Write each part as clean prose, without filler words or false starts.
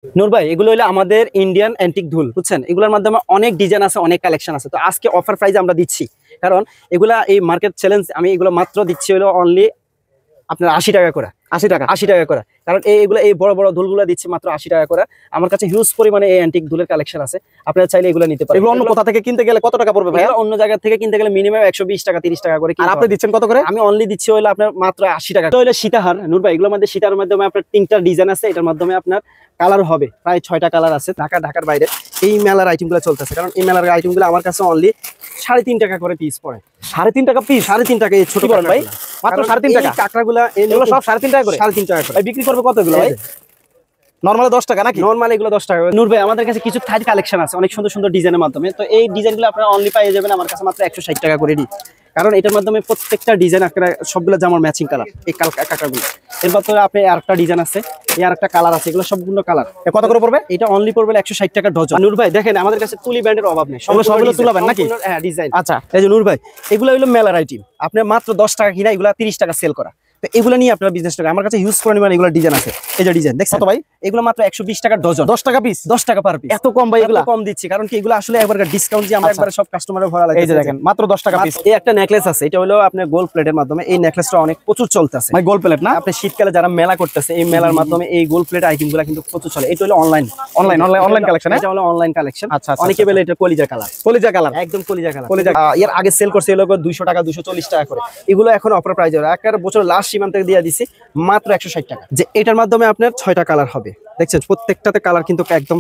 নূর ভাই, এগুলো হলো আমাদের ইন্ডিয়ান অ্যান্টিক ঢোল, বুঝছেন? এগুলোর মাধ্যমে অনেক ডিজাইন আছে, অনেক কালেকশন আছে। তো আজকে অফার প্রাইজে আমরা দিচ্ছি, কারণ এগুলা এই মার্কেট চ্যালেঞ্জ। আমি এগুলো মাত্র দিচ্ছি হলো অনলি আপনার 80 টাকা করে। 80 টাকা করে, কারণ এগুলো এই বড় বড় দুলগুলো দিচ্ছে মাত্র 80 টাকা করে। আমার কাছে হিউজ পরিমাণে এই অ্যান্টিক দুলের কালেকশন আছে, আপনারা চাইলে এগুলো নিতে পারেন। এগুলো অন্য কোথা থেকে কিনতে গেলে কত টাকা পড়বে ভাই? অন্য জায়গা থেকে কিনতে গেলে মিনিমাম 120 টাকা 30 টাকা করে। আর আপনি দিচ্ছেন কত করে? আমি অনলি দিচ্ছি হলো আপনার মাত্র 80 টাকা। হলো সীতাহার নূর ভাই, এগুলোর মধ্যে সীতার মাধ্যমে আপনার 3টা ডিজাইন আছে। এটার মাধ্যমে আপনার কালার হবে প্রায় 6টা কালার আছে। ঢাকার বাইরে এই মেলার আইটেমগুলো চলতেছে, কারণ এই মেলার আইটেমগুলো আমার কাছে অনলি 3.5 টাকা করে পিস পড়ে। 3.5 টাকা পিস? 3.5 টাকা এই ছোট ভাই, মাত্র 3.5 টাকা। কাঁকড়াগুলো এগুলো সব 3.5 টাকা করে? 3.5 টাকা করে। বিক্রি করবে কত এগুলো ভাই? নরমালি 10 টাকা নাকি? নরমালি এগুলো 10 টাকা। নূর ভাই, আমাদের কাছে কিছু থাই কালেকশন আছে অনেক সুন্দর সুন্দর ডিজাইনের মাধ্যমে। তো এই ডিজাইনগুলো আপনারা অনলি পেয়ে যাবেন আমার কাছে মাত্র 160 টাকা করে। কারণ এটার মাধ্যমে প্রত্যেকটা ডিজাইন আপনারা সবগুলো জামার ম্যাচিং কালার। এই কাঁকড়াগুলো এরপর তো আপনি আরেকটা ডিজাইন আছে, এই আরেকটা কালার আছে, এগুলো সবগুলো কালার। কত করে পড়বে? এটা অনলি পড়বে 160 টাকা ডজন। নূর ভাই দেখেন, আমাদের কাছে তুলি ব্র্যান্ডের অভাব নেই, সবগুলো তুলা ব্র্যান্ড নাকি? হ্যাঁ, ডিজাইন। আচ্ছা, এই যে নূর ভাই, এগুলো হলো মেলার আইটেম। আপনি মাত্র 10 টাকা কিনা এগুলো 30 টাকা সেল করা। তো এগুলো নিয়ে আপনার বিজনেস টাকা। আমার কাছে হিউজ পরিমাণ এগুলো ডিজাইন আছে। এই যে ডিজাইন দেখছেন কত ভাই? এগুলো মাত্র 120 টাকা ডজন। 10 টাকা পিস? 10 টাকা পার পিস। এত কম ভাই? এগুলো কম দিচ্ছি কারণ কি এগুলো আসলে একবার ডিসকাউন্ট দিয়ে আমরা একবার সব কাস্টমারের ভরা লাগে। এই যে দেখেন মাত্র 10 টাকা পিস। এই একটা নেকলেস আছে, এটা হলো আপনার গোল্ড প্লেটের মাধ্যমে। এই নেকলেসটা অনেক প্রচুর চলতেছে ভাই। গোল্ড প্লেট না? আপনি শীতকালে যারা মেলা করতেছে, এই মেলার মাধ্যমে এই গোল্ড প্লেট আইটেমগুলো কিন্তু প্রচুর চলে। এটা হলো অনলাইন কালেকশন। এটা হলো অনলাইন কালেকশন। আচ্ছা, অনেকে বলে এটা কলিজা কালার। কলিজা কালার? একদম কলিজা কালার। এর আগে সেল করছে হলো 200 টাকা 240 টাকা করে। এগুলো এখন অফার প্রাইস হবে। এক বছর লাস্ট সীমান্তে দিয়ে দিছি মাত্র 160 টাকা। যে এটার মাধ্যমে আপনার 6টা কালার হবে। দেখছেন প্রত্যেকটাতে কালার কিন্তু একদম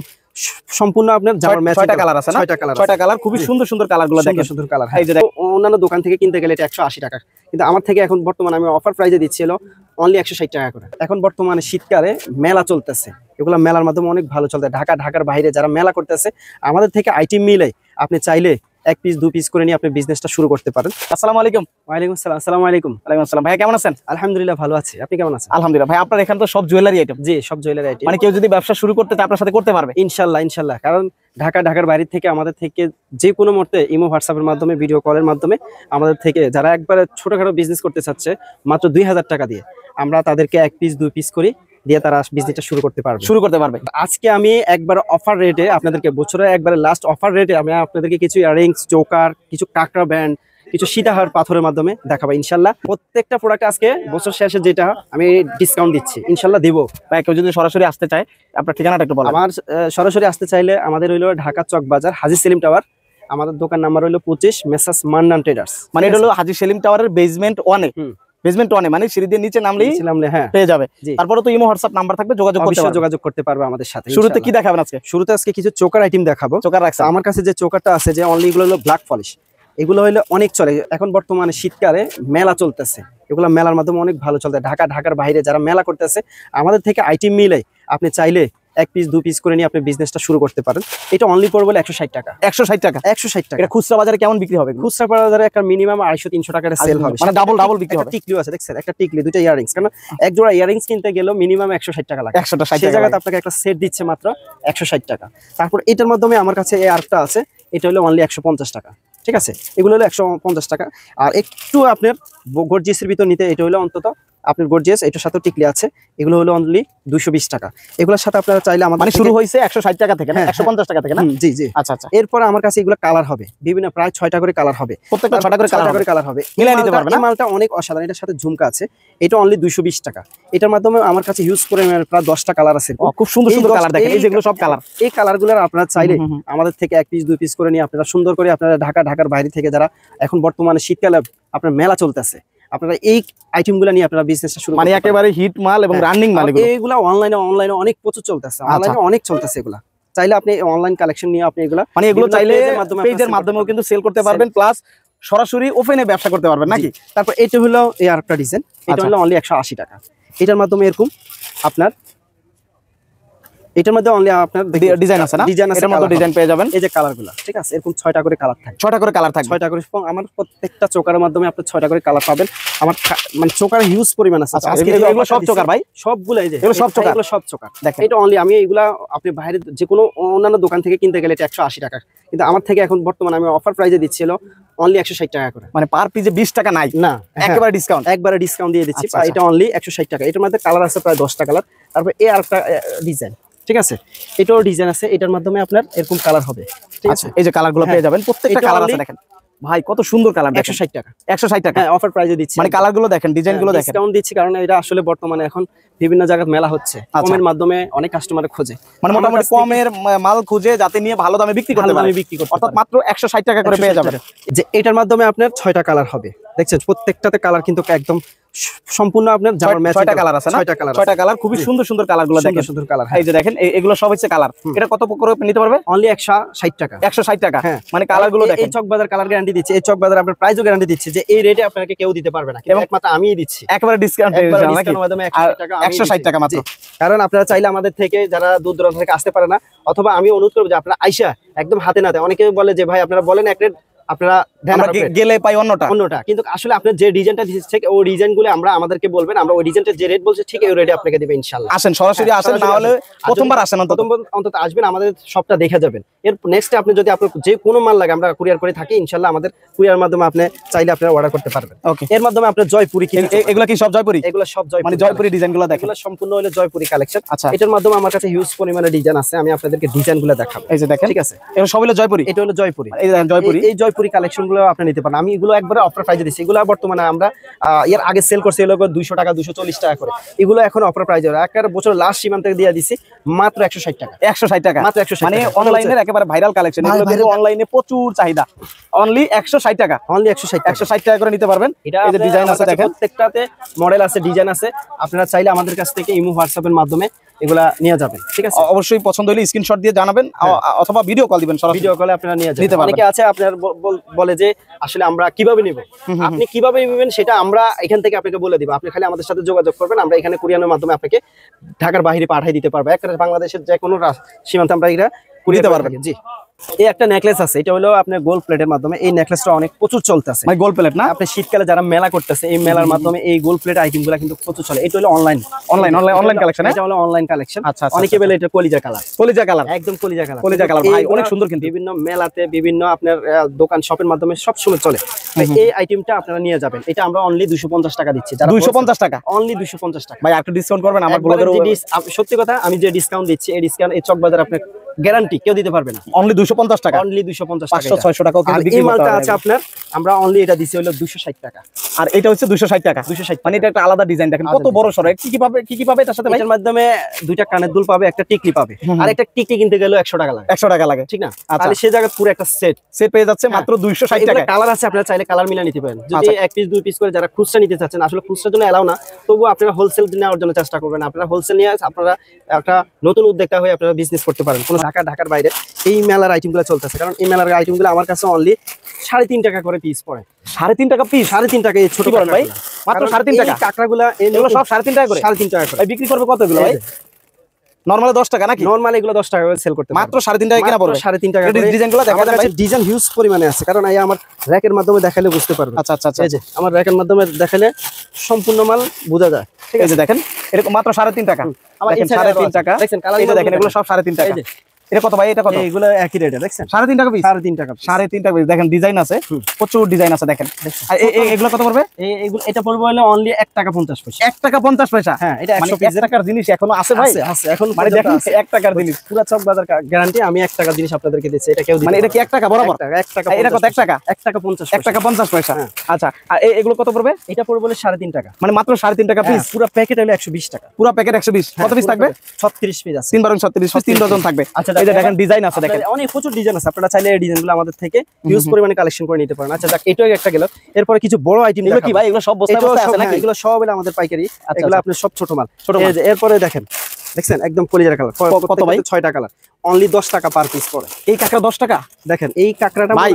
সম্পূর্ণ আপনার জামার ম্যাচিং। 6টা কালার আছে না? 6টা কালার খুবই সুন্দর সুন্দর কালারগুলো দেখেন। সুন্দর কালার। এই যে অন্যান্য দোকান থেকে কিনতে গেলে এটা 180 টাকা, কিন্তু আমার থেকে এখন বর্তমানে আমি অফার প্রাইসে দিচ্ছি হলো অনলি 160 টাকা করে। এখন বর্তমানে শীতকালে মেলা চলতেছে, এগুলো মেলার মাধ্যমে অনেক ভালো চলতে। ঢাকার বাইরে যারা মেলা করতেছে আমাদের থেকে আইটেম মিলে আপনি চাইলে 1 পিস 2 পিস করে নিয়ে আপনি বিজনেসটা শুরু করতে পারেন। আসসালামু আলাইকুম। ওয়ালাইকুম আসসালাম। আসসালামু আলাইকুম। ওয়ালাইকুম আসসালাম। ভাই কেমন আছেন? আলহামদুলিল্লাহ ভালো আছি, আপনি কেমন আছেন? আলহামদুলিল্লাহ। ভাই আপনার এখানে তো সব জুয়েলারি আইটেম? জি, সব জুয়েলারি আইটেম। মানে কেউ যদি ব্যবসা শুরু করতে চায় আপনার সাথে করতে পারবে? ইনশাল্লাহ। কারণ ঢাকার বাইরে থেকে আমাদের থেকে যে কোনো মুহূর্তে ইমো হোয়াটসঅ্যাপের মাধ্যমে ভিডিও কলের মাধ্যমে আমাদের থেকে যারা একবারে ছোটখাটো বিজনেস করতে চাচ্ছে মাত্র 2000 টাকা দিয়ে আমরা তাদেরকে 1 পিস 2 পিস করে দিয়ে তারা বিজনেসটা শুরু করতে পারবে। আজকে আমি একবার অফার রেটে আপনাদেরকে, বছরের একবারে লাস্ট অফার রেটে আমি আপনাদেরকে কিছু ইয়াররিংস, চোকার, কিছু কাঁকড়া ব্যান্ড, কিছু সীতাহার পাথরের মাধ্যমে দেখাবো ইনশাল্লাহ। প্রত্যেকটা প্রোডাক্ট আজকে বছর শেষে যেটা আমি ডিসকাউন্ট দিচ্ছি ইনশাল্লাহ দিব। ভাই কেউ যদি সরাসরি আসতে চায় আপনার ঠিকানাটা একটু বলুন। আমার সরাসরি আসতে চাইলে আমাদের হইলো ঢাকা চক বাজার হাজী সেলিম টাওয়ার। আমাদের দোকান নাম্বার হলো 25 মেসার্স মান্নান ট্রেডার্স। মানে এটা হলো হাজী সেলিম টাওয়ারের বেসমেন্ট 1 এ। বেসমেন্ট 1 এ মানে সিঁড়ি দিয়ে নিচে নামলেই হ্যাঁ পেয়ে যাবে। তারপরে তো ইমো হোয়াটসঅ্যাপ নাম্বার থাকবে, যোগাযোগ করতে পারবে আমাদের সাথে। শুরুতে কি দেখাবেন আজকে? শুরুতে আজকে কিছু চোকার আইটেম দেখাবো। চোকার রাখছে আমার কাছে যে চোকারটা আছে যে অনলি এগুলো হলো ব্ল্যাক পলিশ। এগুলো হইলে অনেক চলে। এখন বর্তমানে শীতকালে মেলা চলতেছে, এগুলো মেলার মাধ্যমে অনেক ভালো চলতে। ঢাকার বাইরে যারা মেলা করতেছে আমাদের থেকে আইটেম মিলে আপনি চাইলে 1 পিস 2 পিস করে নিয়ে আপনি বিজনেসটা শুরু করতে পারেন। এটা অনলি পড়বে 160 টাকা। 160 টাকা? 160 টাকা। এটা খুচরা বাজারে কেমন বিক্রি হবে? খুচরা বাজারে একটা মিনিমাম 250-300 টাকার সেল হবে। মানে ডাবল বিক্রি হবে। টিকলিও আছে দেখছেন, একটা টিকলি, 2টা ইয়াররিংস। কারণ এক জোড়া ইয়াররিংস কিনতে গেলেও মিনিমাম 160 টাকা লাগে। 160 টাকা। সেই জায়গাতে আপনাকে একটা সেট দিচ্ছে মাত্র 160 টাকা। তারপর এটার মাধ্যমে আমার কাছে এই আরেকটা আছে, এটা হলো অনলি 150 টাকা। ঠিক আছে, এগুলো হলো 150 টাকা। আর একটু আপনার গর্জিয়াসের ভিতর নিতে এটা হলো অন্তত আপনার গর্জিয়াস, এটার সাথে টিকলি আছে, এগুলো হলো অনলি 220 টাকা। এগুলোর সাথে আপনারা চাইলে আমাদের মানে শুরু হয়েছে 160 টাকা থেকে না 150 টাকা থেকে না? জি। আচ্ছা। এরপর আমার কাছে এগুলো কালার হবে বিভিন্ন, প্রায় 6টা করে কালার হবে। প্রত্যেকটা 6টা করে কালার হবে। মিলাই নিতে পারবেন। এই মালটা অনেক অসাধারণ। এটার সাথে ঝুমকা আছে, এটা অনলি 220 টাকা। এটার মাধ্যমে আমার কাছে ইউজ করে প্রায় 10টা কালার আছে। খুব সুন্দর কালার দেখেন, এই যেগুলো সব কালার। এই কালারগুলো আপনারা চাইলে আমাদের থেকে 1 পিস 2 পিস করে নিয়ে আপনারা সুন্দর করে আপনারা ঢাকার বাইরে থেকে যারা এখন বর্তমানে শীতকালে আপনার মেলা চলতেছে আপনারা এই আইটেমগুলো নিয়ে আপনারা বিজনেসটা শুরু, মানে একেবারে হিট মাল এবং রানিং মাল। এগুলো অনলাইনে অনেক প্রচুর চলতেছে, অনলাইনে অনেক চলতেছে। এগুলা চাইলে আপনি অনলাইন কালেকশন নিয়ে আপনি এগুলা মানে এগুলো চাইলে পেজের মাধ্যমেও কিন্তু সেল করতে পারবেন, প্লাস সরাসরি ওপেনে ব্যবসা করতে পারবেন নাকি? তারপর এটা হলো এই আরেকটা ডিজাইন, এটা হলো অনলি 180 টাকা। এটার মাধ্যমে এরকম আপনার এটার মধ্যে অনলি আপনার ডিজাইন আছে না? এটার মধ্যে ডিজাইন পেয়ে যাবেন। এই যে কালারগুলো, ঠিক আছে, এরকম 6টা করে কালার থাকে। 6টা করে কালার থাকে? 6টা করে। আমার প্রত্যেকটা চোকারের মাধ্যমে আপনি 6টা করে কালার পাবেন। আমার মানে চোকার হিউজ পরিমাণ আছে। আজকে এগুলো সব চোকার ভাই? সবগুলো এই যে এগুলো সব চোকার দেখেন। এটা অনলি আমি এগুলা আপনি বাইরে যে কোনো অন্যান্য দোকান থেকে কিনতে গেলে এটা 180 টাকা, কিন্তু আমার থেকে এখন বর্তমানে আমি অফার প্রাইসে দিচ্ছি হলো অনলি 160 টাকা করে। মানে পার পিসে 20 টাকা নাই না, একেবারে ডিসকাউন্ট? একবারে ডিসকাউন্ট দিয়ে দিচ্ছি। এটা অনলি 160 টাকা। এটার মধ্যে কালার আছে প্রায় 10টা কালার। তারপর এই আরেকটা ডিজাইন, ঠিক আছে, এটাও ডিজাইন আছে, এটার মাধ্যমে আপনার এরকম কালার হবে। ঠিক আছে, এই যে কালারগুলো পেয়ে যাবেন, প্রত্যেকটা কালার আছে দেখেন ভাই, কত সুন্দর কালার। 160 টাকা, 160 টাকা অফার প্রাইসে দিচ্ছি। মানে কালারগুলো দেখেন, ডিজাইনগুলো দেখেন, ডিসকাউন্ট দিচ্ছি কারণ এটা আসলে বর্তমানে এখন বিভিন্ন জায়গায় মেলা হচ্ছে, কমের মাধ্যমে অনেক কাস্টমার খোঁজে, মানে মোটামুটি কমের মাল খুঁজে যাতে নিয়ে ভালো দামে বিক্রি করতে পারে, অর্থাৎ মাত্র 160 টাকা করে পেয়ে যাবেন। যে এটার মাধ্যমে আপনার 6টা কালার হবে, দেখছেন প্রত্যেকটাতে কালার কিন্তু একদম সম্পূর্ণ আপনার জামার ম্যাচিং। 6টা কালার আছে না? 6টা কালার, খুবই সুন্দর সুন্দর কালারগুলো দেখেন, সুন্দর কালার। এই যে দেখেন, এগুলো সব হচ্ছে কালার। এটা কত করে নিতে পারবে? অনলি 160 টাকা। 160 টাকা, হ্যাঁ। মানে কালারগুলো দেখেন। এই চকবাজার কালার গ্যারান্টি দিচ্ছে, এই চকবাজার আপনার প্রাইসও গ্যারান্টি দিচ্ছে যে এই রেটে আপনাকে কেউ দিতে পারবে না, এবং একমাত্র আমিই দিচ্ছি, একবারে ডিসকাউন্ট পেয়ে যাবেন নাকি? 160 টাকা মাত্র। কারণ আপনারা চাইলে আমাদের থেকে যারা দূর দূরান্ত থেকে আসতে পারে না, অথবা আমি অনুরোধ করব যে আপনারা আইসা একদম হাতে নাতে, অনেকে বলে যে ভাই আপনারা বলেন এক রেট, আপনারা গেলে পাই অন্যটা, কিন্তু আসলে আপনি যে ডিজাইনটা দিচ্ছে ওই ডিজাইনগুলো আমরা আমাদেরকে বলবেন, আমরা ওই ডিজাইনটা যে রেট বলছে ঠিক এই রেটে আপনাকে দেব ইনশাআল্লাহ। আসেন, সরাসরি আসেন, না হলে প্রথমবার আসেন, অন্তত আসবেন, আমাদের সবটা দেখে যাবেন। এর নেক্সট আপনি যদি আপনার যে কোনো মাল লাগে আমরা কুরিয়ার করে থাকি ইনশাআল্লাহ, আমাদের কুরিয়ার মাধ্যমে আপনি চাইলে আপনারা অর্ডার করতে পারবেন। ওকে, এর মাধ্যমে আপনি জয়পুরি, এগুলো কি সব জয়পুরি? এগুলো সব জয়পুরি, মানে জয়পুরি ডিজাইনগুলো দেখেন, এগুলো সম্পূর্ণ হলো জয়পুরি কালেকশন। আচ্ছা, এটার মাধ্যমে আমার কাছে হিউজ পরিমাণে ডিজাইন আছে, আমি আপনাদেরকে ডিজাইনগুলো দেখাবো। এই যে দেখেন, ঠিক আছে, এগুলো সব হলো জয়পুরি। এটা হলো জয়পুরি, এই দেখেন জয়পুরি, এই জয়পুরি কালেকশনগুলো আপনি নিতে পারেন। আমি এগুলো একবারে অফার প্রাইসে দিচ্ছি, এগুলো বর্তমানে আমরা এর আগে সেল করছি এগুলো 200 টাকা 240 টাকা করে, এগুলো এখন অফার প্রাইসে একেবারে বছর লাস্ট সীমান্তে দিয়ে দিছি মাত্র 160 টাকা। 160 টাকা মাত্র 160 মানে অনলাইনের একেবারে ভাইরাল কালেকশন, এগুলো কিন্তু অনলাইনে প্রচুর চাহিদা। অনলি 160 টাকা, অনলি 160 টাকা করে নিতে পারবেন। এটা এই যে ডিজাইন আছে দেখেন, প্রত্যেকটাতে মডেল আছে, ডিজাইন আছে, আপনারা চাইলে আমাদের কাছ থেকে ইমো হোয়াটসঅ্যাপের মাধ্যমে এগুলা নিয়ে যাবেন। ঠিক আছে, অবশ্যই পছন্দ হলে স্ক্রিনশট দিয়ে জানাবেন, অথবা ভিডিও কল দিবেন, সরাসরি ভিডিও কলে আপনারা নিয়ে যাবেন। অনেকে আছে আপনার বলে যে আসলে আমরা কিভাবে নিব, আপনি কিভাবে নেবেন সেটা আমরা এখান থেকে আপনাকে বলে দিব, আপনি খালি আমাদের সাথে যোগাযোগ করবেন, আমরা এখানে কুরিয়ারের মাধ্যমে আপনাকে ঢাকার বাইরে পাঠিয়ে দিতে পারবো, একটা বাংলাদেশের যে কোনো সীমান্তে আমরা এটা কুরিয়ে দিতে পারবেন। জি, এই একটা নেকলেস আছে, এটা হলো আপনার গোল্ড প্লেটের মাধ্যমে, এই নেকলেসটা অনেক প্রচুর চলতেছে, মানে গোল্ড প্লেট না? আপনি শীতকালে যারা মেলা করতেছে এই মেলার মাধ্যমে এই গোল্ড প্লেট আইটেমগুলো কিন্তু প্রচুর চলে। এটা হলো অনলাইন কালেকশন, এটা হলো অনলাইন কালেকশন। আচ্ছা, অনেকে বলে এটা কলিজা কালার, একদম কলিজা কালার ভাই, অনেক সুন্দর, কিন্তু বিভিন্ন মেলাতে বিভিন্ন আপনার দোকান শপের মাধ্যমে সব সময় চলে। এই আইটেমটা আপনারা নিয়ে যাবেন, এটা আমরা অনলি 250 টাকা দিচ্ছি। 250 টাকা, অনলি 250 টাকা ভাই, একটু ডিসকাউন্ট করবেন আমার ব্লগের উপর। সত্যি কথা, আমি যে ডিসকাউন্ট দিচ্ছি এই ডিসকাউন্ট এই চকবাজার আপনার গ্যারান্টি কেউ দিতে পারবে না। অনলি 250 টাকা, অনলি 250 টাকা, 500-600 টাকাও কিন্তু বিক্রি এই করতে মালটা পারবেন। আছে আপনার, আমরা অনলি এটা দিছি হলো 260 টাকা, আর এটা হচ্ছে 260 টাকা। 260, মানে এটা একটা আলাদা ডিজাইন, দেখেন কত বড় সরো। কি কি পাবে এটার সাথে ভাই? এটার মাধ্যমে দুইটা কানের দুল পাবে, একটা টিকলি পাবে, আর একটা টিকলি কিনতে গেলে 100 টাকা লাগে। 100 টাকা লাগে, ঠিক না? তাহলে সেই জায়গায় পুরো একটা সেট পেয়ে যাচ্ছে মাত্র 260 টাকা। কালার আছে, আপনারা চাইলে কালার মিলা নিতে পারেন। যদি এক পিস দুই পিস করে যারা খুচরা নিতে চাচ্ছেন, আসলে খুচরার জন্য এলাও না, তবু আপনারা হোলসেল নেওয়ার জন্য চেষ্টা করবেন। আপনারা হোলসেল নিয়ে আপনারা একটা নতুন উদ্যোক্তা হয়ে আপনারা বিজনেস করতে পারেন। কোনো ঢাকার বাইরে এই মেলার আইটেমগুলো চলতেছে, কারণ এই মেলার আইটেমগুলো আমার কাছে অনলি 3.5 টাকা করে পিস পড়ে। 3.5 টাকা পিস? 3.5 টাকা এই ছোট ভাই, মাত্র 3.5 টাকা। কাঁকড়াগুলো এগুলো সব 3.5 টাকা করে? 3.5 টাকা করে। বিক্রি করবে কত এগুলো ভাই? নরমালি 10 টাকা নাকি? নরমালি এগুলো 10 টাকা করে সেল করতে মাত্র 3.5 টাকা কিনা পড়বে? 3.5 টাকা করে। ডিজাইনগুলো দেখা যায় ভাই, ডিজাইন হিউজ পরিমাণে আছে, কারণ এই আমার র‍্যাকের মাধ্যমে দেখালে বুঝতে পারবেন। আচ্ছা, এই যে আমার র‍্যাকের মাধ্যমে দেখালে সম্পূর্ণ মাল বোঝা যায়। ঠিক আছে, দেখেন এরকম মাত্র 3.5 টাকা। আমার 3.5 টাকা দেখেন, কালার দেখেন, এগুলো সব 3.5 টাকা। এটা কত ভাই? এটা কত? এগুলো একই রেটে, দেখছেন 3.5 টাকা পিস। 3.5 টাকা, 3.5 টাকা পিস। দেখেন ডিজাইন আছে, প্রচুর ডিজাইন আছে দেখেন। আর এগুলো কত পড়বে? এটা পড়বে হলো অনলি 1 টাকা 50 পয়সা। 1 টাকা 50 পয়সা? হ্যাঁ, এটা 1 টাকার জিনিস এখনো আছে ভাই? আছে এখন, মানে দেখেন 1 টাকার জিনিস, পুরো চকবাজার গ্যারান্টি। আমি 1 টাকা জিনিস আপনাদেরকে দিচ্ছি, এটা কেউ মানে এটা কি 1 টাকা বরাবর? 1 টাকা। এটা কত? 1 টাকা? 1 টাকা 50 1 টাকা 50 পয়সা। আচ্ছা, আর এগুলো কত পড়বে? এটা পড়বে হলো 3.5 টাকা, মানে মাত্র 3.5 টাকা পিস। পুরো প্যাকেট হলো 120 টাকা। পুরো প্যাকেট 120। কত পিস থাকবে? 36 পিস আছে। 3 12 36 পিস, 3 ডজন থাকবে। আচ্ছা, এই যে দেখেন ডিজাইন আছে, দেখেন অনেক প্রচুর ডিজাইন আছে, আপনারা চাইলে এই ডিজাইনগুলো আমাদের থেকে হিউজ পরিমাণে কালেকশন করে নিতে পারেন। আচ্ছা, এটাও একটা গেল। এরপরে কিছু বড় আইটেম এগুলো কি ভাই? এগুলো সব বস্তায় বস্তায় আছে নাকি? এগুলো সব হলো আমাদের পাইকারি, এগুলো আপনি সব ছোট মাল। এরপরে দেখেন, দেখছেন একদম কলিজার কালার। কত ভাই? 6টা কালার, অনলি 10 টাকা পার পিস পড়ে। এই কাঁকড়া 10 টাকা? দেখেন এই কাঁকড়াটা ভাই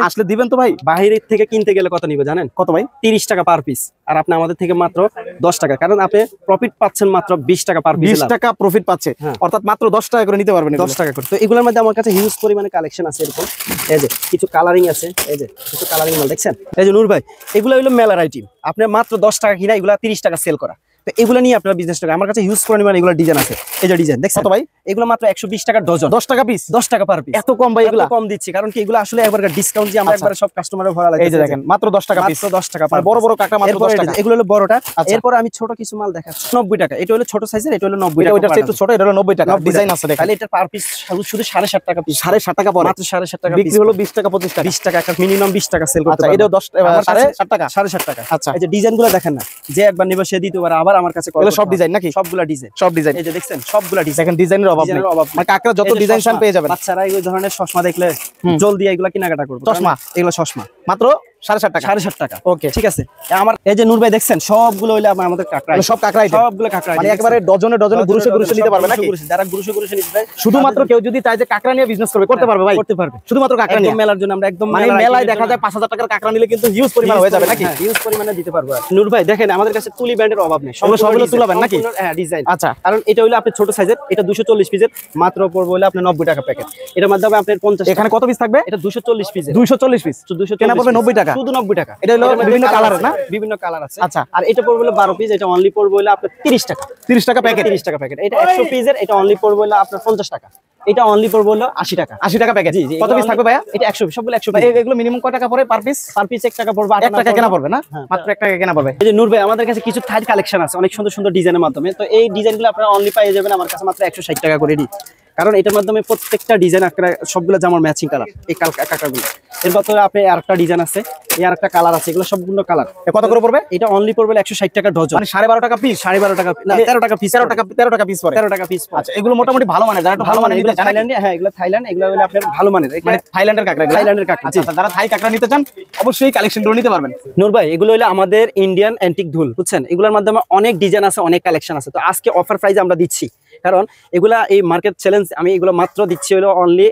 আসলে দিবেন তো ভাই? বাইরে থেকে কিনতে গেলে কত নিবে জানেন? কত ভাই? 30 টাকা পার পিস, আর আপনি আমাদের থেকে মাত্র 10 টাকা, কারণ আপনি প্রফিট পাচ্ছেন মাত্র 20 টাকা পার পিস। 20 টাকা প্রফিট পাচ্ছে, অর্থাৎ মাত্র 10 টাকা করে নিতে পারবেন। 10 টাকা করে। তো এগুলোর মধ্যে আমার কাছে হিউজ পরিমাণে কালেকশন আছে। এরকম এই যে কিছু কালারিং আছে, এই যে কিছু কালারিং মাল দেখছেন। এই যে নূর ভাই, এগুলো হলো মেলার আইটেম, আপনি মাত্র 10 টাকা কিনা এগুলা 30 টাকা সেল করা। তো এগুলো নিয়ে আপনারা বিজনেস করেন। আমার কাছে হিউজ পরিমাণ এগুলো ডিজাইন আছে। এই যে ডিজাইন দেখছেন কত ভাই? এগুলো মাত্র 120 টাকা ডজন। 10 টাকা পিস? 10 টাকা পার পিস। এত কম ভাই? এগুলো কম দিচ্ছি কারণ কি এগুলো আসলে একবার ডিসকাউন্ট দিয়ে আমরা একবার সব কাস্টমারের ভরা লাগে। এই যে দেখেন মাত্র 10 টাকা পিস। মাত্র 10 টাকা পার। বড় বড় কাঁকড়া মাত্র 10 টাকা। এগুলো হলো বড়টা। এরপর আমি ছোট কিছু মাল দেখাচ্ছি 90 টাকা। এটা হলো ছোট সাইজের, এটা হলো 90 টাকা। ওইটা একটু ছোট, এটা হলো 90 টাকা। ডিজাইন আছে দেখেন। তাহলে এটা পার পিস শুধু 7.5 টাকা পিস। 7.5 টাকা পড়ে। মাত্র 7.5 টাকা বিক্রি হলো 20 টাকা 25 টাকা। 20 টাকা একটা মিনিমাম 20 টাকা সেল করতে পারবে। এটাও 10 7.5 টাকা। 7.5 টাকা। আচ্ছা এই যে ডিজাইনগুলো দেখেন না, যে একবার নিবে সে দ্বিতীয়বার আবার আমার কাছে এগুলো সব ডিজাইন নাকি? সবগুলা ডিজাইন, সব ডিজাইন। এই যে দেখছেন সবগুলা ডিজাইন। দেখেন ডিজাইনের অভাব নেই। মানে কাঁকড়া যত ডিজাইন চান পেয়ে যাবেন। বাচ্চারা এই ধরনের চশমা দেখলে জলদি এগুলা কেনাকাটা করবে। চশমা, এগুলো চশমা মাত্র 7.5 টাকা। 7.5 টাকা। ওকে ঠিক আছে। আমার এই যে নূর ভাই দেখছেন সবগুলো হইলো আমাদের কাঁকড়া, সব কাঁকড়া আইটেম। সবগুলো কাঁকড়া মানে একেবারে ডজনে ডজনে গুরুশে গুরুশে নিতে পারবে নাকি? যারা গুরুশে গুরুশে নিতে চায় শুধুমাত্র কেউ যদি চায় যে কাঁকড়া নিয়ে বিজনেস করবে, করতে পারবে ভাই? করতে পারবে। শুধুমাত্র কাঁকড়া নিয়ে মেলার জন্য আমরা একদম মানে মেলায় দেখা যায় 5,000 টাকার কাঁকড়া নিলে কিন্তু হিউজ পরিমাণ হয়ে যাবে নাকি? হিউজ পরিমাণে দিতে পারবো। নূর ভাই দেখেন আমাদের কাছে তুলি ব্র্যান্ডের অভাব নেই, সবগুলো তুলাবেন নাকি? হ্যাঁ ডিজাইন। আচ্ছা, কারণ এটা হলো আপনি ছোট সাইজের, এটা 240 পিসের মাত্র পড়বে হলো আপনার 90 টাকা প্যাকেট। এটার মাধ্যমে আপনার 50। এখানে কত পিস থাকবে? এটা 240 পিসের। 240 পিস কেনা পড়বে 90 টাকা, শুধু 90 টাকা। এটা হলো বিভিন্ন কালারের না? বিভিন্ন কালার আছে। আচ্ছা, আর এটা পড়বে হলো 12 পিস, এটা অনলি পড়বে হলো আপনার 30 টাকা। 30 টাকা প্যাকেট। 30 টাকা প্যাকেট। এটা 100 পিসের, এটা অনলি পড়বে হলো আপনার 50 টাকা। এটা অনলি পড়বে হলো 80 টাকা। 80 টাকা প্যাকেট। জি জি। কত পিস থাকবে ভাইয়া? এটা 100 পিস, সবগুলো 100 পিস। এগুলো মিনিমাম কত টাকা পড়ে পার পিস? পার পিস 1 টাকা পড়বে। 1 টাকা কেনা পড়বে না? মাত্র 1 টাকা কেনা পড়বে। এই যে নূর ভাই আমাদের কাছে কিছু থাই কালেকশন আছে অনেক সুন্দর সুন্দর ডিজাইনের মাধ্যমে। তো এই ডিজাইনগুলো আপনারা অনলি পেয়ে যাবেন আমার কাছে মাত্র 160 টাকা করে। কারণ এটার মাধ্যমে প্রত্যেকটা ডিজাইন আপনারা সবগুলো জামার ম্যাচিং কালার। এই কাঁকড়াগুলো এর ভিতরে আপনি আরেকটা ডিজাইন আছে, এই আরেকটা কালার আছে, এগুলো সবগুলো কালার। কত করে পড়বে? এটা অনলি পড়বে 160 টাকা ডজন। মানে 12.5 টাকা পিস। 12.5 টাকা না, 13 টাকা পিস। 13 টাকা পিস পড়ে। 13 টাকা পিস। আচ্ছা, এগুলো মোটামুটি ভালো মানের, যারা একটু ভালো মানের নিতে চান। থাইল্যান্ডে, হ্যাঁ এগুলো থাইল্যান্ড, এগুলো হলো আপনার ভালো মানের। মানে থাইল্যান্ডের কাঁকড়া। থাইল্যান্ডের কাঁকড়া। আচ্ছা, যারা থাই কাঁকড়া নিতে চান অবশ্যই কালেকশনগুলো নিতে পারবেন। নূর ভাই এগুলো হলো আমাদের ইন্ডিয়ান অ্যান্টিক ধুল, বুঝছেন? এগুলোর মাধ্যমে অনেক ডিজাইন আছে, অনেক কালেকশন আছে। তো আজকে অফার প্রাইসে আমরা দিচ্ছি, কারণ এগুলা এই মার্কেট চ্যালেঞ্জ। আমি এগুলো মাত্র দিচ্ছি হলো অনলি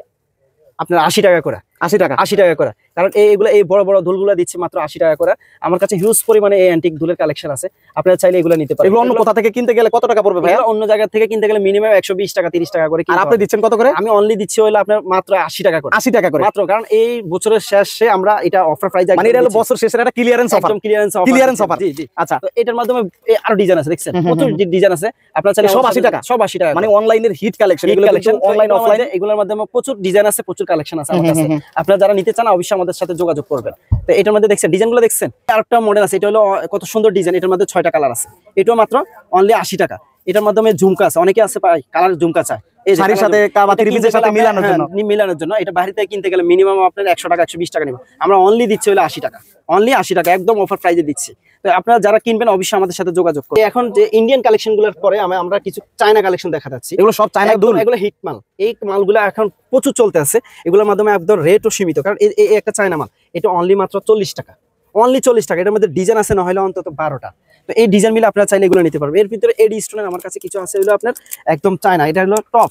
আপনার 80 টাকা করে। 80 টাকা। 80 টাকা করে। কারণ এইগুলো এই বড় বড় ধুলগুলো দিচ্ছি মাত্র 80 টাকা করে। আমার কাছে হিউজ পরিমাণে এই অ্যান্টিক ধুলের কালেকশন আছে, আপনারা চাইলে এগুলো নিতে পারেন। এগুলো অন্য কোথা থেকে কিনতে গেলে কত টাকা পড়বে ভাই? অন্য জায়গা থেকে কিনতে গেলে মিনিমাম 120 টাকা 30 টাকা করে। আর আপনি দিচ্ছেন কত করে? আমি অনলি দিচ্ছি হলো আপনার মাত্র 80 টাকা করে। 80 টাকা করে মাত্র, কারণ এই বছরের শেষে আমরা এটা অফার প্রাইস। মানে এটা হলো বছর শেষের একটা ক্লিয়ারেন্স অফার। একদম ক্লিয়ারেন্স অফার। Clearance offer. জি জি। আচ্ছা, তো এটার মাধ্যমে আরো ডিজাইন আছে, দেখছেন প্রচুর ডিজাইন আছে। আপনারা চাইলে সব 80 টাকা। সব 80 টাকা। মানে অনলাইনের হিট কালেকশন। এগুলো কিন্তু অনলাইন অফলাইন এগুলোর মাধ্যমে প্রচুর ডিজাইন আছে, প্রচুর কালেকশন আছে আমার কাছে। আপনারা যারা নিতে চান অবশ্যই আমাদের সাথে যোগাযোগ করবেন। তো এটার মধ্যে দেখছেন ডিজাইনগুলো দেখছেন, আরেকটা মডেল আছে, এটা হলো কত সুন্দর ডিজাইন। এটার মধ্যে 6টা কালার আছে, এটাও মাত্র অনলি 80 টাকা। এটার মাধ্যমে ঝুমকা আছে, অনেকে আছে পায় কালার ঝুমকা চায় শাড়ির সাথে বা ত্রিপিসের সাথে মিলানোর জন্য। মিলানোর জন্য এটা বাইরে থেকে কিনতে গেলে মিনিমাম আপনার 100 টাকা 120 টাকা নিব। আমরা অনলি দিচ্ছি হলো 80 টাকা। অনলি 80 টাকা, একদম অফার প্রাইসে দিচ্ছি। তো আপনারা যারা কিনবেন অবশ্যই আমাদের সাথে যোগাযোগ করুন। এখন যে ইন্ডিয়ান কালেকশনগুলোর পরে আমরা কিছু চায়না কালেকশন দেখা যাচ্ছি। এগুলো সব চায়না দুল, এগুলো হিট মাল। এই মালগুলো এখন প্রচুর চলতে আছে, এগুলোর মাধ্যমে একদম রেটও সীমিত। কারণ এই একটা চায়না মাল, এটা অনলি মাত্র 40 টাকা। অনলি 40 টাকা। এটার মধ্যে ডিজাইন আছে না হলে অন্তত 12টা। তো এই ডিজাইন মিলে আপনারা চাইলে এগুলো নিতে পারবেন। এর ভিতরে এডি স্টোনের আমার কাছে কিছু আছে, এগুলো আপনার একদম চায়না। এটা হলো টপ,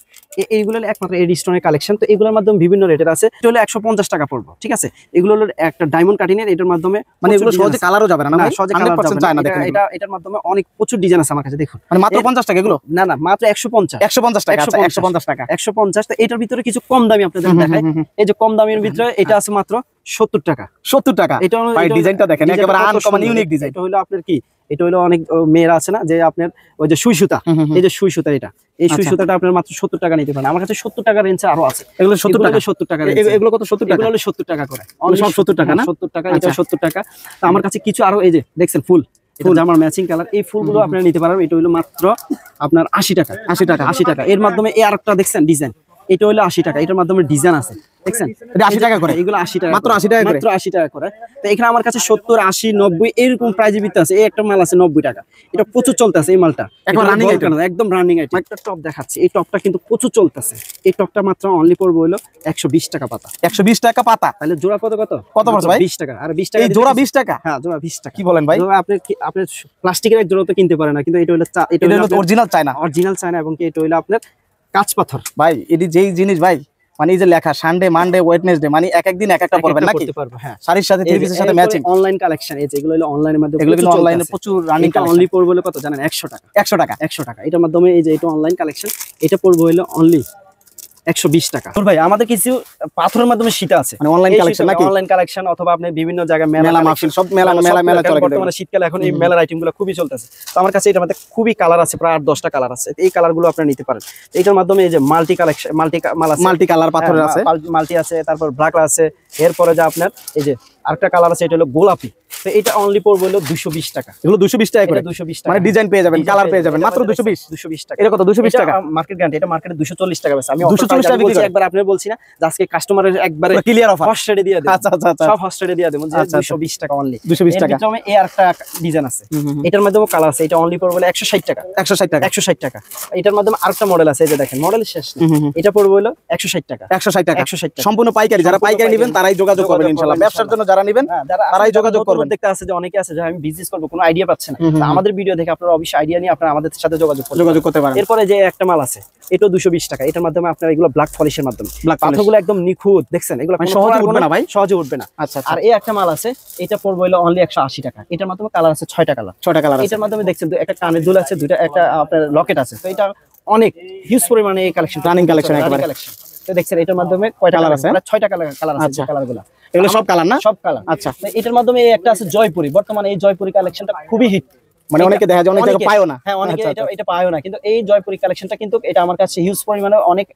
এইগুলো একমাত্র এডি স্টোনের কালেকশন। তো এগুলোর মাধ্যমে বিভিন্ন রেটের আছে। এটা হলো 150 টাকা পড়বে, ঠিক আছে? এগুলো হলো একটা ডায়মন্ড কাটিনের, এটার মাধ্যমে মানে এগুলো সহজে কালারও যাবে না ভাই? সহজে 100% চায়না। দেখেন এটার মাধ্যমে অনেক প্রচুর ডিজাইন আছে আমার কাছে, দেখুন। মানে মাত্র 50 টাকা এগুলো? না না, মাত্র 150 টাকা। আচ্ছা, 150 টাকা। 150। তো এটার ভিতরে কিছু কম দামি আপনাদের দেখাই। এই যে কম দামের ভিতরে এটা আছে মাত্র 70 টাকা। 70 টাকা। এটা ভাই ডিজাইনটা দেখেন, একেবারে আনকমন ইউনিক ডিজাইন। এটা হলো আপনার কি, এটা হলো অনেক মেয়েরা আছে না যে আপনার ওই যে সুই সুতা, এই যে সুই সুতা, এটা এই সুই সুতাটা আপনার মাত্র 70 টাকা নিতে পারেন। আমার কাছে 70 টাকা রেঞ্জে আরো আছে। এগুলো 70 টাকা। 70 টাকা। এগুলো কত? 70 টাকা। এগুলো হলো 70 টাকা করে। সব 70 টাকা না? 70 টাকা, এটা 70 টাকা। তো আমার কাছে কিছু আরো, এই যে দেখছেন ফুল, এটা জামার ম্যাচিং কালার। এই ফুলগুলো আপনারা নিতে পারবেন। এটা হলো মাত্র আপনার 80 টাকা। 80 টাকা। 80 টাকা। এর মাধ্যমে এই আরেকটা দেখছেন ডিজাইন, এটা হলো 80 টাকা। এটার মাধ্যমে ডিজাইন আছে, দেখছেন? এটা 80 টাকা করে। এগুলো 80 টাকা, মাত্র 80 টাকা করে। মাত্র 80 টাকা করে। তো এখানে আমার কাছে 70, 80, 90 এরকম প্রাইজে বিক্রি আছে। এই একটা মাল আছে 90 টাকা, এটা প্রচুর চলতেছে। এই মালটা একদম রানিং আইটেম, একদম রানিং আইটেম। একটা টপ দেখাচ্ছি, এই টপটা কিন্তু প্রচুর চলতেছে। এই টপটা মাত্র অনলি পড়বে হলো 120 টাকা পাতা। 120 টাকা পাতা। তাহলে জোড়া কত পড়ছে ভাই? 20 টাকা। আর 20 টাকা এই জোড়া 20 টাকা? হ্যাঁ, জোড়া 20 টাকা। কি বলেন ভাই? আপনি প্লাস্টিকের এক জোড়া তো কিনতে পারেন না, কিন্তু এটা হলো অরিজিনাল চায়না। অরিজিনাল চায়না, এবং কি এটা হলো আপনার কাঁচ পাথর। ভাই এটি যেই জিনিস ভাই, মানে এই যে লেখা সানডে, মানডে, ওয়েডনেসডে, মানে এক একদিন এক একটা পড়বেন নাকি? হ্যাঁ, শাড়ির সাথে ত্রিপিসের সাথে ম্যাচিং। অনলাইন কালেকশন, এই যে এগুলো হলো অনলাইনের মাধ্যমে, এগুলো কিন্তু অনলাইনে প্রচুর রানিং কালেকশন। অনলি পড়বে হলো কত জানেন? 100 টাকা। 100 টাকা। 100 টাকা। এটার মাধ্যমে এই যে এটা অনলাইন কালেকশন, এটা পড়বে হলো অনলি 120 টাকা। ভাই আমাদের কিছু পাথরের মাধ্যমে সীতা আছে, মানে অনলাইন কালেকশন নাকি? অনলাইন কালেকশন অথবা আপনি বিভিন্ন জায়গায় মেলা মাহফিল সব মেলা চলে। বর্তমানে শীতকালে এখন এই মেলার আইটেমগুলো খুবই চলতেছে। তো আমার কাছে এটার মধ্যে খুবই কালার আছে, প্রায় 8-10টা কালার আছে। এই কালারগুলো আপনারা নিতে পারেন। এটার মাধ্যমে এই যে মাল্টি কালেকশন, মাল্টি কালার পাথরের আছে, মাল্টি আছে, তারপর ব্ল্যাক আছে। এরপরে যে আপনার এই যে আরেকটা কালার আছে, এটা হলো গোলাপি। তো এটা অনলি পড়বে হলো 220 টাকা। এগুলো 220 টাকা করে, 220 টাকা মানে ডিজাইন পেয়ে যাবেন, কালার পেয়ে যাবেন মাত্র 220 টাকা। এটা কত? 220 টাকা মার্কেট গ্যারান্টি। এটা মার্কেটে 240 টাকা আছে। আমি 240 টাকা বিক্রি করি। একবার আপনি বলছি না যে আজকে কাস্টমারের একবারে ক্লিয়ার অফার ফার্স্ট রেটে দিয়ে দেব। আচ্ছা আচ্ছা আচ্ছা, সব ফার্স্ট রেটে দিয়ে দেব যে 220 টাকা অনলি। 220 টাকা। এর ভিতরে এই আরেকটা ডিজাইন আছে, এটার মাধ্যমে কালার আছে। এটা অনলি পড়বে 160 টাকা। 160 টাকা, 160 টাকা। এটার মাধ্যমে আরেকটা মডেল আছে, এই যে দেখেন মডেল শেষ না। এটা পড়বে হলো 160 টাকা। 160 টাকা 160 টাকা সম্পূর্ণ পাইকারি। যারা পাইকারি নেবেন তারাই যোগাযোগ করবেন ইনশাআল্লাহ। ব্যবসার জন্য যারা নেবেন তারাই যোগাযোগ করবেন। দেখতে আছে যে অনেকে আছে যে আমি বিজনেস করব, কোনো আইডিয়া পাচ্ছে না। তো আমাদের ভিডিও দেখে আপনারা অবশ্যই আইডিয়া নিয়ে আপনারা আমাদের সাথে যোগাযোগ করতে পারেন। এরপরে যে একটা মাল আছে, এটাও 220 টাকা। এটার মাধ্যমে আপনারা এগুলো ব্ল্যাক পলিশের মাধ্যমে, পাথরগুলো একদম নিখুঁত, দেখছেন এগুলো সহজে উঠবে না ভাই, সহজে উঠবে না। আচ্ছা। আর এই একটা মাল আছে, এটা পড়বে হলো অনলি 180 টাকা। এটার মাধ্যমে কালার আছে 6টা কালার। 6টা কালার আছে। এটার মাধ্যমে দেখছেন একটা কানের দুল আছে, দুইটা একটা আপনার লকেট আছে। তো এটা অনেক হিউজ পরিমাণে এই কালেকশন, রানিং কালেকশন একেবারে। তো দেখছেন এটার মাধ্যমে কয়টা কালার আছে? 6টা কালার আছে। আচ্ছা, কালারগুলো এগুলো সব কালার না? সব কালার। আচ্ছা। এটার মাধ্যমে একটা আছে জয়পুরি। বর্তমানে এই জয়পুরি কালেকশনটা খুবই হিট, মানে অনেকে দেখা যায় অনেক জায়গায় পায়ও না। হ্যাঁ, অনেকে এটা পায়ও না, কিন্তু এই জয়পুরি কালেকশনটা কিন্তু এটা আমার কাছে হিউজ পরিমাণে অনেক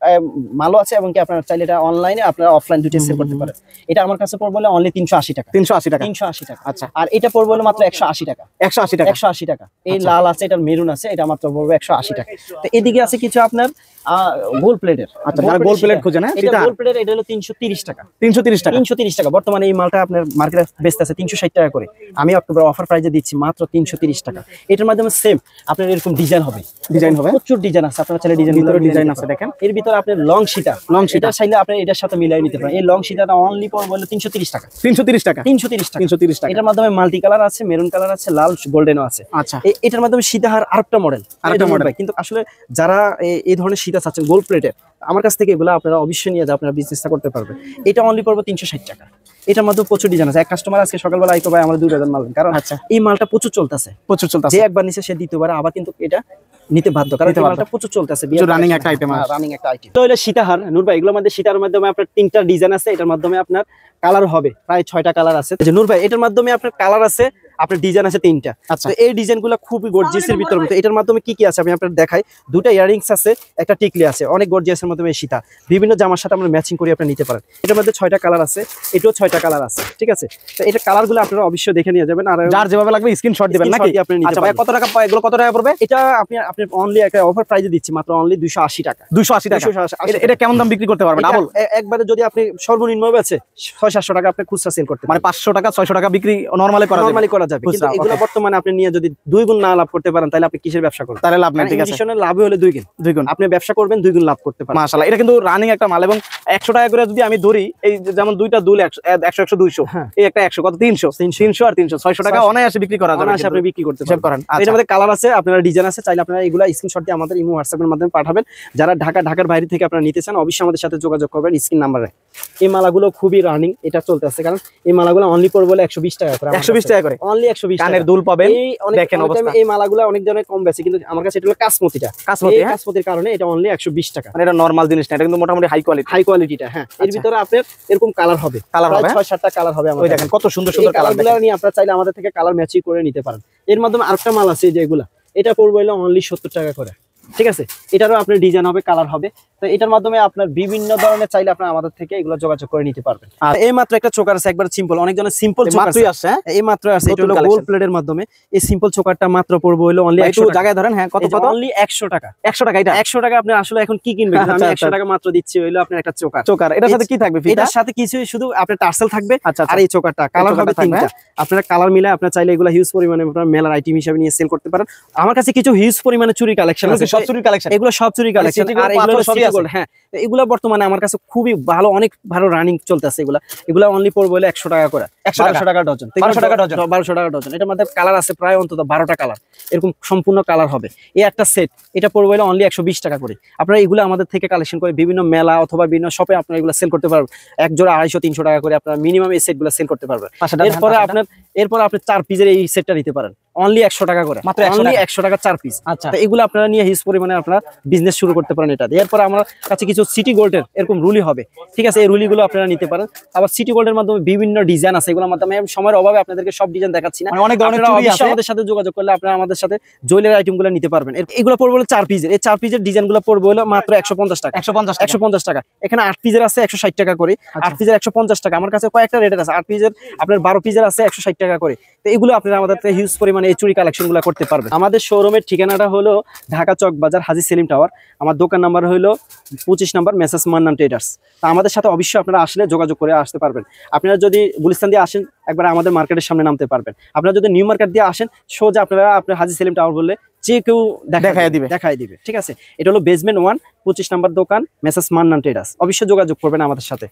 ভালো আছে, এবং কি আপনারা চাইলে এটা অনলাইনে আপনারা অফলাইন দুটো সেল করতে পারেন। এটা আমার কাছে পড়বে হলো অনলি 380 টাকা। 380 টাকা। 380 টাকা। আচ্ছা। আর এটা পড়বে হলো মাত্র 180 টাকা। 180 টাকা। 180 টাকা। এই লাল আছে, এটা মেরুন আছে, এটা মাত্র পড়বে 180 টাকা। তো এদিকে আছে কিছু আপনার গোল্ড প্লেটের। আচ্ছা, যারা গোল্ড প্লেট খোঁজে না, এটা গোল্ড প্লেটের, এটা হলো 330 টাকা। 330 টাকা। 330 টাকা। বর্তমানে এই মালটা আপনার মার্কেটে বেচতেছে 360 টাকা করে। আমি অক্টোবর অফার প্রাইসে দিচ্ছি মাত্র 330 টাকা। এটার মাধ্যমে সেম আপনার এরকম ডিজাইন হবে, প্রচুর ডিজাইন আছে। আপনারা চাইলে ডিজাইন আছে, দেখেন এর ভিতরে আপনার লং সীতা, এটা চাইলে আপনি এটার সাথে মিলাই নিতে পারেন। এই লং সীতাটা অনলি পড়বে হলো 330 টাকা। 330 টাকা। 330 টাকা। 330 টাকা। এটার মাধ্যমে মাল্টি কালার আছে, মেরুন কালার আছে, লাল গোল্ডেনও আছে। আচ্ছা। এটার মাধ্যমে সীতাহার আরেকটা মডেল, কিন্তু আসলে যারা এই ধরনের সীতা চাচ্ছেন গোল্ড প্লেটের, আমার কাছ থেকে এগুলো আপনারা অবশ্যই নিয়ে যা আপনারা বিজনেসটা করতে পারবেন। এটা অনলি পড়বে 360 টাকা। এটার মধ্যে প্রচুর ডিজাইন আছে। এক কাস্টমার আজকে সকালবেলা আইতো ভাই আমার 2 ডজন মাল, কারণ এই মালটা প্রচুর চলতেছে। যে একবার নিচে সে দ্বিতীয়বার আবার কিন্তু এটা নিতে বাধ্য, কারণ এই মালটা প্রচুর চলতেছে। রানিং একটা আইটেম। তো হলো সীতাহার। নূর ভাই, এগুলোর মধ্যে সীতার মাধ্যমে আপনার 3টা ডিজাইন আছে। এটার মাধ্যমে আপনার কালার হবে প্রায় 6টা কালার আছে। নূর ভাই, এটার মাধ্যমে আপনার কালার আছে, আপনার ডিজাইন আছে 3টা। আচ্ছা। তো এই ডিজাইনগুলো খুবই গর্জিয়াসের ভিতর মধ্যে। এটার মাধ্যমে কি কি আছে আমি আপনাদের দেখাই। 2টা ইয়ারিংস আছে, একটা টিকলি আছে, অনেক গর্জিয়াসের মাধ্যমে এই সীতা বিভিন্ন জামার সাথে আমরা ম্যাচিং করে আপনি নিতে পারেন। এটার মধ্যে 6টা কালার আছে, এটাও 6টা কালার আছে, ঠিক আছে। তো এটা কালারগুলো আপনারা অবশ্যই দেখে নিয়ে যাবেন, আর যার যেভাবে লাগবে স্ক্রিনশট দিবেন নাকি? আচ্ছা ভাই, কত টাকা পায় এগুলো? কত টাকা পড়বে? এটা আপনি অনলি একটা অফার প্রাইসে দিচ্ছি মাত্র অনলি 280 টাকা। 280 টাকা। এটা কেমন দাম বিক্রি করতে পারবেন? ডাবল একবারে যদি আপনি সর্বনিম্ন আছে 600-700 টাকা আপনি খুচরা সেল করতে পারেন। মানে 500 টাকা 600 টাকা বিক্রি নরমালি করা যাবে। কিন্তু এগুলো বর্তমানে আপনি নিয়ে যদি 2 গুণ না লাভ করতে পারেন, তাহলে আপনি কিসের ব্যবসা করবেন? তাহলে লাভ নাই। ঠিক আছে, লাভ হলে 2 গুণ আপনি ব্যবসা করবেন, 2 গুণ লাভ করতে পারেন। মাশাআল্লাহ, এটা কিন্তু রানিং একটা মাল। এবং 100 টাকা করে যদি আমি ধরি, এই যেমন দুইটা দুল 100 100 200, এই একটা 100 কত 300 আর 300 600 টাকা অনায়াসে বিক্রি করা যাবে। অনায়াসে আপনি বিক্রি করতে পারেন। এর মধ্যে কালার আছে, আপনারা ডিজাইন আছে, চাইলে আপনারা এগুলা স্ক্রিনশট দিয়ে আমাদের ইমো হোয়াটসঅ্যাপের মাধ্যমে পাঠাবেন। যারা ঢাকার বাইরে থেকে আপনারা নিতে চান অবশ্যই আমাদের সাথে যোগাযোগ করবেন স্ক্রিন নাম্বারে। এই মালাগুলো খুবই রানিং, এটা চলতে আছে, কারণ এই মালাগুলো অনলি পড়বে বলে 120 টাকা করে। 120 টাকা করে অনলি 120 টাকা। কানের দুল পাবেন, দেখেন অবস্থা। এই মালাগুলো অনেক জনের কম বেশি, কিন্তু আমার কাছে এটা হলো কাসমতির কারণে এটা অনলি 120 টাকা। মানে এটা নরমাল জিনিস না, এটা কিন্তু মোটামুটি হাই কোয়ালিটিটা। হ্যাঁ, এর ভিতরে আপনার এরকম কালার হবে 6-7টা কালার হবে। ওই দেখেন কত সুন্দর সুন্দর কালারগুলো নিয়ে আপনারা চাইলে আমাদের থেকে কালার ম্যাচিং করে নিতে পারেন। এর মাধ্যমে আরেকটা মাল আছে যে এগুলা, এটা পড়বে হলো অনলি 70 টাকা করে, ঠিক আছে। এটারও আপনার ডিজাইন হবে, কালার হবে। তো এটার মাধ্যমে আপনার বিভিন্ন ধরনের চাইলে আপনারা আমাদের থেকে এগুলো যোগাযোগ করে নিতে পারবেন। আর এই মাত্র একটা চোকার আছে, একবার সিম্পল, অনেক জনের সিম্পল চোকার আছে, এই মাত্র আছে। এটা হলো গোল্ড প্লেটের মাধ্যমে এই সিম্পল চোকারটা মাত্র পড়বে হলো অনলি 100 টাকা। জায়গায় ধরেন, হ্যাঁ কত অনলি 100 টাকা। 100 টাকা। এটা 100 টাকা আপনি আসলে এখন কি কিনবেন? আমি 100 টাকা মাত্র দিচ্ছি হলো আপনার একটা চোকার। এটার সাথে কি থাকবে? এটার সাথে কিছুই, শুধু আপনার টার্সেল থাকবে। আচ্ছা, আর এই চোকারটা কালার হবে 3টা। আপনারা কালার মিলে আপনারা চাইলে এগুলো হিউজ পরিমাণে আপনারা মেলার আইটেম হিসেবে নিয়ে সেল করতে পারেন। আমার কাছে কিছু হিউজ পরিমাণে চুরি কালেকশন আছে, সব চুরি কালেকশন, এগুলো সব চুরি কালেকশন। আর এগুলো সবই আছে। হ্যাঁ, এগুলো বর্তমানে আমার কাছে খুবই ভালো, অনেক ভালো রানিং চলতেছে। এগুলো অনলি পড়বে হলো 100 টাকা করে। 1200 টাকা ডজন। 1200 টাকা ডজন। 1200 টাকা ডজন। এটার মধ্যে কালার আছে প্রায় অন্তত 12টা কালার, এরকম সম্পূর্ণ কালার হবে। এই একটা সেট, এটা পড়বে হলো অনলি 120 টাকা করে। আপনারা এগুলো আমাদের থেকে কালেকশন করে বিভিন্ন মেলা অথবা বিভিন্ন শপে আপনারা এগুলো সেল করতে পারবেন। এক জোড়া 250-300 টাকা করে আপনারা মিনিমাম এই সেটগুলো সেল করতে পারবেন। এরপর আপনি 4 পিসের এই সেটটা নিতে পারেন। অনলি 100 টাকা করে, মাত্র 100 অনলি টাকা। 100 টাকা 4 পিস। আচ্ছা তো এগুলো আপনারা নিয়ে হিউজ পরিমাণে আপনারা বিজনেস শুরু করতে পারেন এটা দিয়ে। এরপর আমার কাছে কিছু সিটি গোল্ডের এরকম রুলি হবে, ঠিক আছে, এই রুলিগুলো আপনারা নিতে পারেন। আবার সিটি গোল্ডের মাধ্যমে বিভিন্ন ডিজাইন আছে, এগুলোর মাধ্যমে আমি সময়ের অভাবে আপনাদেরকে সব ডিজাইন দেখাচ্ছি না। মানে অনেক ধরনের আপনারা চুড়ি অবশ্যই আছে। আমাদের সাথে যোগাযোগ করলে আপনারা আমাদের সাথে জুয়েলারি আইটেমগুলো নিতে পারবেন। এগুলো পড়বে হলো 4 পিসের, এই 4 পিসের ডিজাইনগুলো পড়বে হলো মাত্র 150 টাকা। 150 টাকা। 150 টাকা। এখানে 8 পিসের আছে 160 টাকা করে, 8 পিসের 150 টাকা। আমার কাছে কয়েকটা রেটের আছে, 8 পিসের আপনার 12 পিসের আছে 160 টাকা করে। তো এগুলো আপনারা আমাদের থেকে হিউজ পরিমাণে এই চুরি কালেকশনগুলো করতে পারবেন। আমাদের শোরুমের ঠিকানাটা হলো ঢাকা চক বাজার হাজী সেলিম টাওয়ার। আমার দোকান নাম্বার হলো 25 নাম্বার, মেসার্স মান্নান ট্রেডার্স। তো আমাদের সাথে অবশ্যই আপনারা আসলে যোগাযোগ করে আসতে পারবেন। আপনারা যদি গুলিস্তান দিয়ে আসেন একবার আমাদের মার্কেটের সামনে নামতে পারবেন। আপনারা যদি নিউ মার্কেট দিয়ে আসেন সোজা আপনারা আপনার হাজী সেলিম টাওয়ার বললে যে কেউ দেখায় দিবে, ঠিক আছে। এটা হলো বেসমেন্ট 1, 25 নাম্বার দোকান, মেসার্স মান্নান ট্রেডার্স। অবশ্যই যোগাযোগ করবেন আমাদের সাথে।